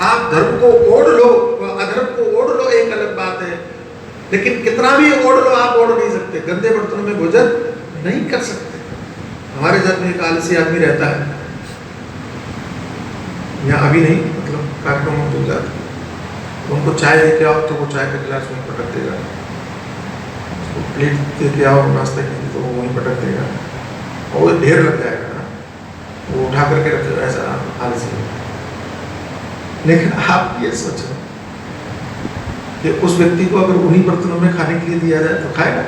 आप धर्म को ओढ़ लो, अधर्म को ओढ़ लो, एक अलग बात है, लेकिन कितना भी ओढ़ लो आप ओढ़ नहीं सकते, गंदे बर्तनों में भोजन नहीं कर सकते। हमारे घर में एक आलसी आदमी रहता है, यहाँ अभी नहीं, मतलब कार्यक्रम में चल जाते, तो उनको चाय लेके आओ तो वो चाय का गिलास वहीं पटक देगा, उसको प्लेट लेके आओ नाश्ते की तो वो वहीं पटक देगा, और वो ढेर लग जाएगा ना, वो उठा करके रख देगा, ऐसा आलसी है। लेकिन आप ये सोचो कि उस व्यक्ति को अगर उन्हीं बर्तनों में खाने के लिए दिया जाए तो खाएगा?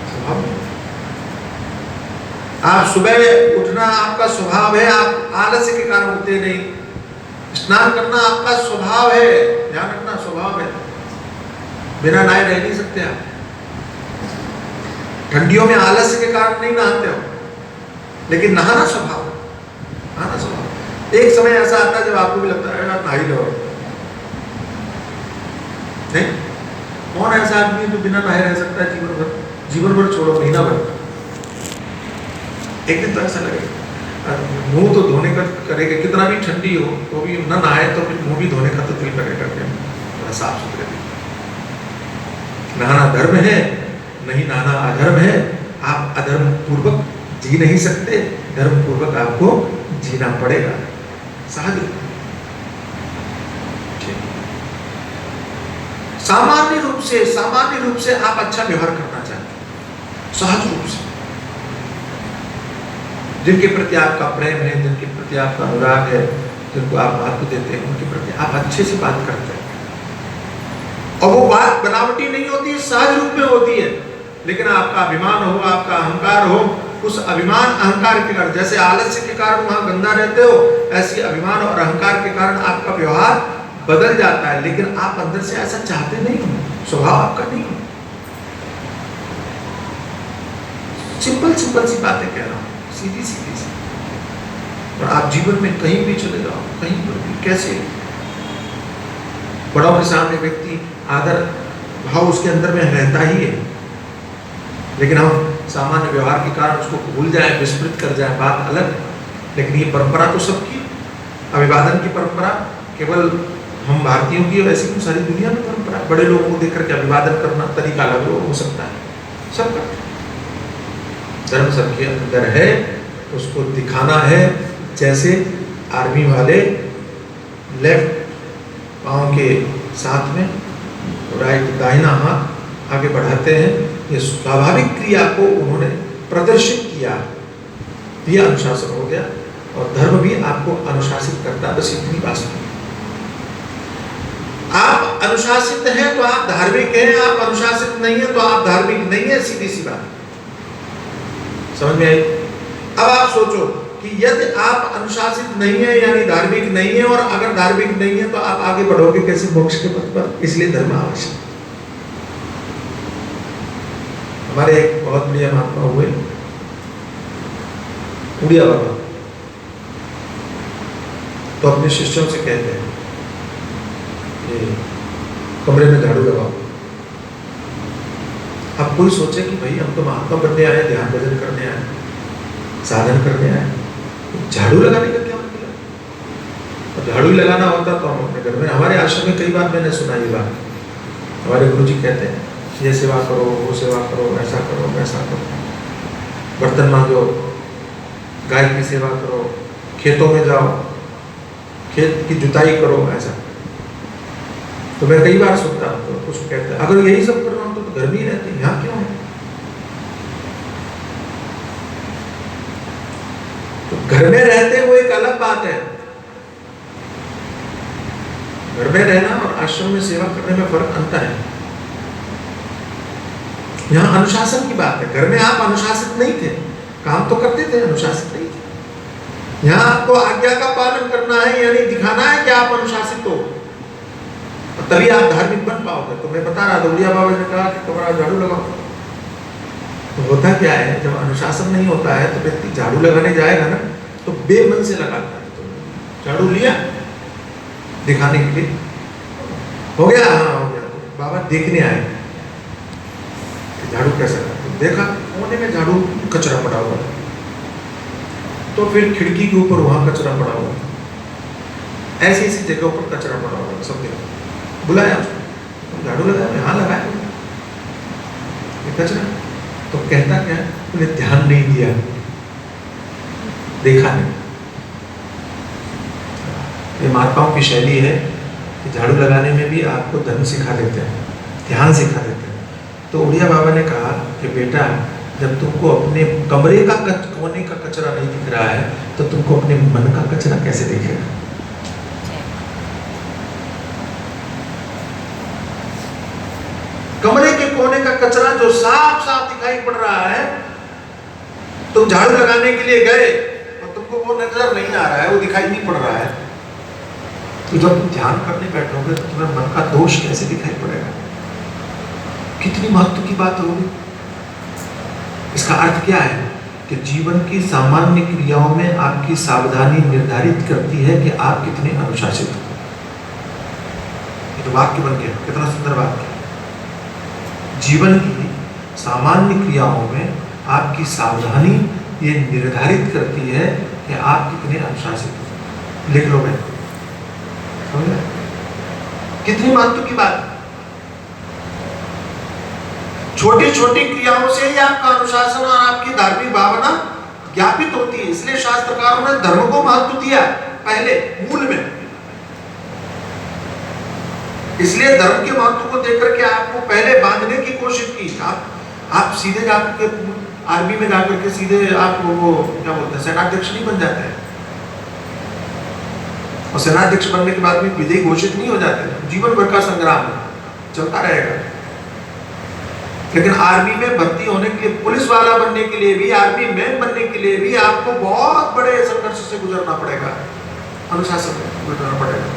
स्वभाव नहीं। आप सुबह उठना आपका स्वभाव है, आप आलस्य के कारण उठते नहीं। स्नान करना आपका स्वभाव है, ध्यान रखना स्वभाव है, बिना नहाए रह नहीं सकते आप। ठंडियों में आलस्य के कारण नहीं नहाते हो, लेकिन नहाना स्वभाव, नहाना स्वभाव। एक समय ऐसा आता है जब आपको भी लगता है यार नहा ही लो, नहीं? कौन ऐसा आदमी है जो बिना नहाए रह सकता है जीवन भर? जीवन भर छोड़ो, महीना भर। एक दिन तो ऐसा लगेगा, मुंह तो धोने का करेगा, कितना भी ठंडी हो तो भी न नहाए तो फिर मुंह भी धोने का तो दिल करेगा कि थोड़ा साफ सुथरे दिल। नहाना धर्म है, नहीं नहाना अधर्म है। आप अधर्म पूर्वक जी नहीं सकते, धर्म पूर्वक आपको जीना पड़ेगा, सहज। सामान्य रूप से आप अच्छा व्यवहार करना चाहते हैं, सहज रूप से। जिनके प्रति आपका प्रेम है, जिनके प्रति आपका अनुराग है, जिनको आप महत्व देते हैं, उनके प्रति आप अच्छे से बात करते हैं। और वो बात बनावटी नहीं होती, सहज रूप में होती है। लेकिन आपका अभिमान हो, आपका अहंकार हो, उस अभिमान अहंकार के कारण, जैसे आलस्य के कारण वहां गंदा रहते हो, ऐसी अभिमान और अहंकार के कारण आपका व्यवहार बदल जाता है। लेकिन आप अंदर से ऐसा चाहते नहीं हो, स्वभाव आपका नहीं हो। सिंपल सी बातें कह रहा हूं, सीधी सी। और आप जीवन में कहीं भी चले जाओ, कहीं पर भी, कैसे बड़ों के सामने व्यक्ति आदर भाव उसके अंदर में रहता ही है, लेकिन हम सामान्य व्यवहार के कारण उसको भूल जाए, विस्मृत कर जाए, बात अलग। लेकिन ये परंपरा तो सबकी, अभिवादन की परंपरा केवल हम भारतीयों की, वैसे ही सारी दुनिया में परंपरा। बड़े लोगों को देख करके अभिवादन करना तरीका अलग हो सकता है, सबका धर्म सबके अंदर है, उसको दिखाना है। जैसे आर्मी वाले लेफ्ट पाँव के साथ में राइट दाहिना हाथ आगे बढ़ाते हैं, ये स्वाभाविक क्रिया को उन्होंने प्रदर्शित किया, ये अनुशासन हो गया। और धर्म भी आपको अनुशासित करता है, बस इतनी बात है। आप अनुशासित हैं तो आप धार्मिक हैं, आप अनुशासित नहीं है तो आप धार्मिक नहीं है, सीधी सी बात। समझ में आई? अब आप सोचो कि यदि आप अनुशासित नहीं है यानी धार्मिक नहीं है, और अगर धार्मिक नहीं है तो आप आगे बढ़ोगे कैसे मोक्ष के पथ पर? इसलिए धर्म आवश्यक। हमारे एक बहुत बड़े महात्मा हुए, उड़िया बाबा, तो अपने शिष्यों से कहते हैं ये कमरे में झाड़ू लगाओ। अब कोई सोचे कि भाई हम तो महात्मा बनने आए, ध्यान भजन करने आए, साधन करने आए, झाड़ू लगाने का क्या मतलब? और झाड़ू लगाना होता तो हम अपने घर में, हमारे आश्रम में कई बार मैंने सुना ये बात, हमारे गुरुजी कहते हैं ये सेवा करो, वो सेवा करो, ऐसा करो, वैसा करो, बर्तन मांजो, गाय की सेवा करो, खेतों में जाओ, खेत की जुताई करो, ऐसा। तो मैं कई बार सुनता हूँ तो कुछ कहते हैं अगर यही सब कर रहा हूँ तो घर में ही रहते, यहाँ क्यों है? तो घर में रहते वो एक अलग बात है। घर में रहना और आश्रम में सेवा करने में फर्क, अंतर है। यहाँ अनुशासन की बात है। घर में आप अनुशासित नहीं थे, काम तो करते थे, अनुशासित नहीं थे। यहाँ आपको आज्ञा का पालन करना है, यानी दिखाना है कि आप अनुशासित हो, तभी आप धार्मिक बन पाओगे। तो मैं बता रहा था, उड़िया बाबा ने कहा कि कमरा झाड़ू लगाओ। तो होता क्या है, जब अनुशासन नहीं होता है तो व्यक्ति झाड़ू लगाने जाएगा ना तो बेमन से लगाता है। तो झाड़ू लिया दिखाने के लिए, हो गया, हाँ हो गया, तो बाबा देखने आए झाड़ू कैसा है। तो देखा कोने में झाड़ू कचरा पड़ा हुआ है, तो फिर खिड़की के ऊपर वहां कचरा पड़ा हुआ है, ऐसी ऐसी जगहों पर कचरा पड़ा हुआ सब देखो, बुलाया उसको, झाड़ू लगाया, यहाँ लगाया ये कचरा, तो कहता क्या, उन्हें ध्यान नहीं दिया, देखा नहीं। ये महात्माओं की शैली है कि झाड़ू लगाने में भी आपको धर्म सिखा देते हैं, ध्यान सिखा देते हैं। तो उड़िया बाबा ने कहा कि बेटा, जब तुमको अपने कमरे का कोने का कचरा नहीं दिख रहा है तो तुमको अपने मन का कचरा कैसे दिखेगा? कमरे के कोने का कचरा जो साफ साफ दिखाई पड़ रहा है, तुम झाड़ू लगाने के लिए गए और तुमको वो नजर नहीं आ रहा है, वो दिखाई नहीं पड़ रहा है, तो जब तुम ध्यान करने बैठोगे तो तुम्हें मन का दोष कैसे दिखाई पड़ेगा? कितनी महत्व की बात होगी। इसका अर्थ क्या है कि जीवन की सामान्य क्रियाओं में आपकी सावधानी निर्धारित करती है कि आप कितने अनुशासित हो। ये तो वाक्य बन गया, कितना सुंदर वाक्य। जीवन की सामान्य क्रियाओं में आपकी सावधानी ये निर्धारित करती है कि आप कितने अनुशासित हो। लिख लो मैं, कितनी महत्व की बात। छोटी छोटी क्रियाओं से ही आपका अनुशासन और आपकी धार्मिक भावना ज्ञापित होती है। इसलिए शास्त्रकारों ने धर्म को महत्व दिया पहले मूल में। इसलिए धर्म के महत्व को देकर के आपको पहले बांधने की कोशिश की। आप सीधे जाकर के आर्मी में जाकर के सीधे आप वो क्या बोलते हैं, सेनाध्यक्ष नहीं बन जाते हैं। और सेनाध्यक्ष बनने के बाद भी विजयी घोषित नहीं हो जाते। जीवन भर का संग्राम चलता रहेगा। लेकिन आर्मी में भर्ती होने के लिए, पुलिस वाला बनने के लिए भी, आर्मी मैन बनने के लिए भी आपको बहुत बड़े संघर्ष से गुजरना पड़ेगा, अनुशासन से गुजरना पड़ेगा।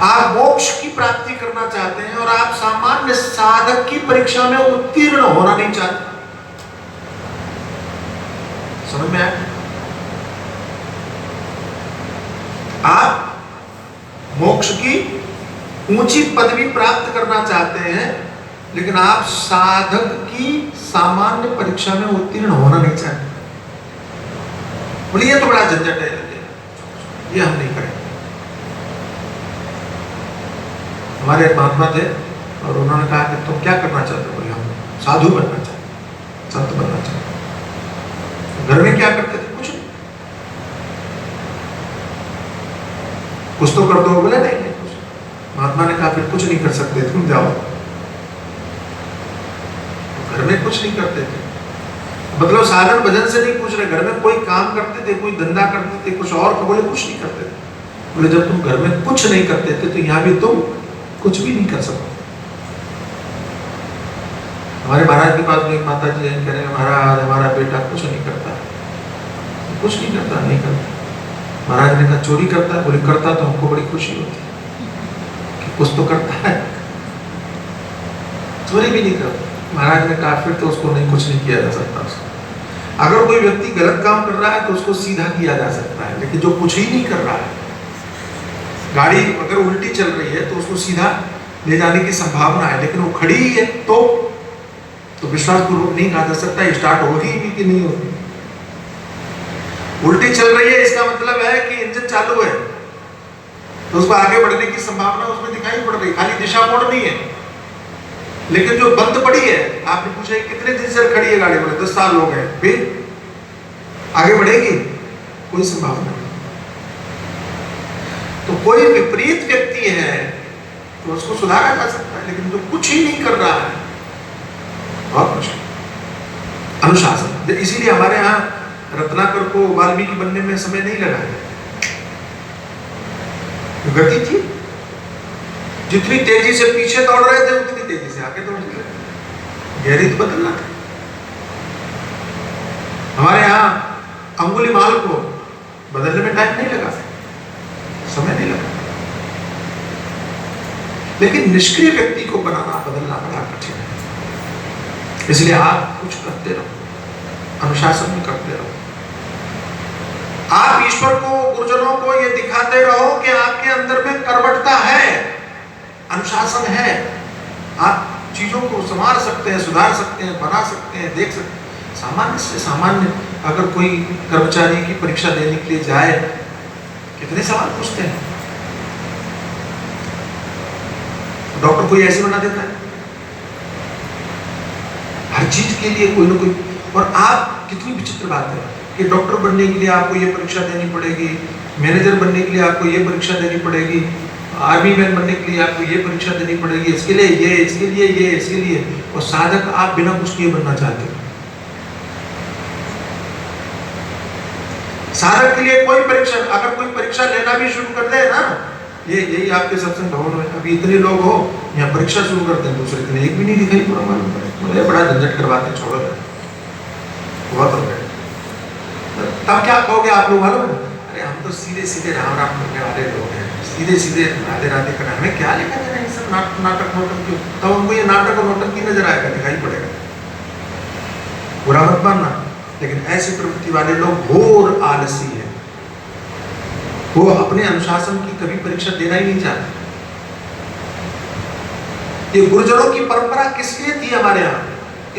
आप मोक्ष की प्राप्ति करना चाहते हैं और आप सामान्य साधक की परीक्षा में उत्तीर्ण होना नहीं चाहते। समझ में आया? आप मोक्ष की ऊंची पदवी प्राप्त करना चाहते हैं, लेकिन आप साधक की सामान्य परीक्षा में उत्तीर्ण होना नहीं चाहते। बोलिए ये तो बड़ा झंझट है, ये हम नहीं करेंगे। हमारे महात्मा थे और उन्होंने कहा कि तुम क्या करना चाहते हो? बोले हम साधु बनना चाहते, संत बनना चाहते। घर में क्या करते थे? कुछ नहीं। कुछ तो कर दो। बोले नहीं कुछ। महात्मा ने कहा फिर कुछ नहीं कर सकते, तुम जाओ। घर में कुछ नहीं करते थे, मतलब साधन भजन से नहीं पूछ रहे, घर में कोई काम करते थे, कोई धंधा करते थे, कुछ और। बोले कुछ नहीं करते थे। बोले जब तुम घर में कुछ नहीं करते थे तो यहाँ भी तुम कुछ भी नहीं कर सकते। हमारे महाराज के पास में एक माता जी कह रहे हैं, महाराज हमारा बेटा कुछ नहीं करता, कुछ नहीं करता, नहीं करता। महाराज ने कहा चोरी करता है? बोले करता तो हमको बड़ी खुशी होती कि कुछ तो करता है, चोरी भी नहीं करता। महाराज ने कहा फिर तो उसको नहीं, कुछ नहीं किया जा सकता उसको। अगर कोई व्यक्ति गलत काम कर रहा है तो उसको सीधा किया जा सकता है, लेकिन जो कुछ ही नहीं कर रहा है, गाड़ी अगर उल्टी चल रही है तो उसको सीधा ले जाने की संभावना है, लेकिन वो खड़ी ही है तो विश्वासपूर्वक नहीं कहा जा सकता स्टार्ट होगी भी कि नहीं होगी। उल्टी चल रही है इसका मतलब है कि इंजन चालू है, तो उसको आगे बढ़ने की संभावना उसमें दिखाई पड़ रही, खाली दिशा मोड़नी है। लेकिन जो बंद पड़ी है, आपने पूछा कितने दिन से खड़ी है गाड़ी? बोले 10 साल हो गए, फिर आगे बढ़ेगी? कोई संभावना नहीं। तो कोई विपरीत व्यक्ति है तो उसको सुधारा जा सकता है, लेकिन जो कुछ ही नहीं कर रहा है बहुत मुश्किल। अनुशासन। इसीलिए हमारे यहाँ रत्नाकर को वाल्मीकि बनने में समय नहीं लगा है, गति थी। जितनी तेजी से पीछे दौड़ रहे थे उतनी तेजी से आगे दौड़ रहे। गहरीत बदलना था। हमारे यहाँ अंगुलीमाल को बदलने में टाइम नहीं लगा, समय नहीं लगा, लेकिन निष्क्रिय व्यक्ति को बनाना, बदलना बड़ा कठिन है। इसलिए आप कुछ करते रहो, अनुशासन में करते रहो। आप ईश्वर को, गुरुजनों को ये दिखाते रहो कि आपके अंदर में कर्मठता है, अनुशासन है। आप चीजों को संभाल सकते हैं, सुधार सकते हैं, बना सकते हैं, देख सकते हैं। सामान्य से सामान्य अगर कोई कर्मचारी की परीक्षा देने के लिए जाए, कितने सवाल पूछते हैं, डॉक्टर कोई ऐसे बना देता है, हर चीज के लिए कोई ना कोई। और आप, कितनी विचित्र बात है कि डॉक्टर बनने के लिए आपको ये परीक्षा देनी पड़ेगी, मैनेजर बनने के लिए आपको ये परीक्षा देनी पड़ेगी, आर्मी मैन बनने के लिए आपको ये परीक्षा देनी पड़ेगी, इसके लिए ये, इसके लिए ये, इसके लिए। और साधक आप बिना कुछ किए बनना चाहते हो। साधक के लिए कोई परीक्षा, अगर कोई परीक्षा लेना भी शुरू कर दे ना, ये यही आपके सत्संग भवन में अभी इतने लोग हो, यहाँ परीक्षा शुरू करते हैं दूसरे दिन, एक भी नहीं दिखाई पूरा मालूम पड़े, मुझे बड़ा झंझट करवाते, छोड़ो बहुत हो गए। तब क्या कहोगे आप लोग मालूम है? अरे हम तो सीधे सीधे राम राम करने वाले लोग हैं, सीधे सीधे राधे राधे करना, हमें क्या लेकर देना ये सब नाटक नोटक क्यों? तब हमको ये नाटक और नोटक की नजर आएगा, दिखाई पड़ेगा। बुरा मत मानना, लेकिन ऐसी प्रवृत्ति वाले लोग घोर आलसी है, वो अपने अनुशासन की कभी परीक्षा देना ही नहीं चाहते। ये गुरुजनों की परंपरा किस लिए थी हमारे यहाँ?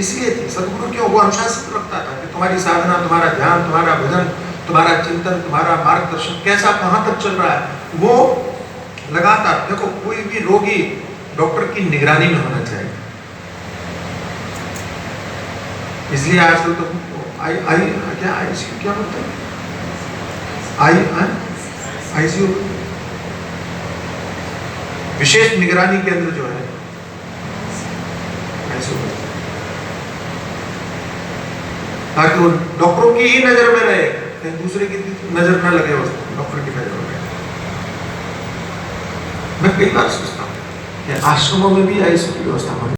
इसलिए थी, सदगुरु क्यों वो अनुशासित रखता था कि तुम्हारी साधना, तुम्हारा ध्यान, तुम्हारा भजन, तुम्हारा चिंतन, तुम्हारा मार्गदर्शन कैसा कहाँ तक चल रहा है, वो लगातार। देखो, कोई भी रोगी डॉक्टर की निगरानी में होना चाहिए। इसलिए आजकल तो क्या आईसीयू क्या बोलते हैं, आईसीयू विशेष निगरानी केंद्र जो है, आईसीयू, ताकि वो डॉक्टरों की ही नजर में रहे, कहीं दूसरे की नजर न लगे, उसको डॉक्टर की नजर में। मैं कई बार सोचता हूँ कि आश्रमों में भी आईसीयू की व्यवस्था होनी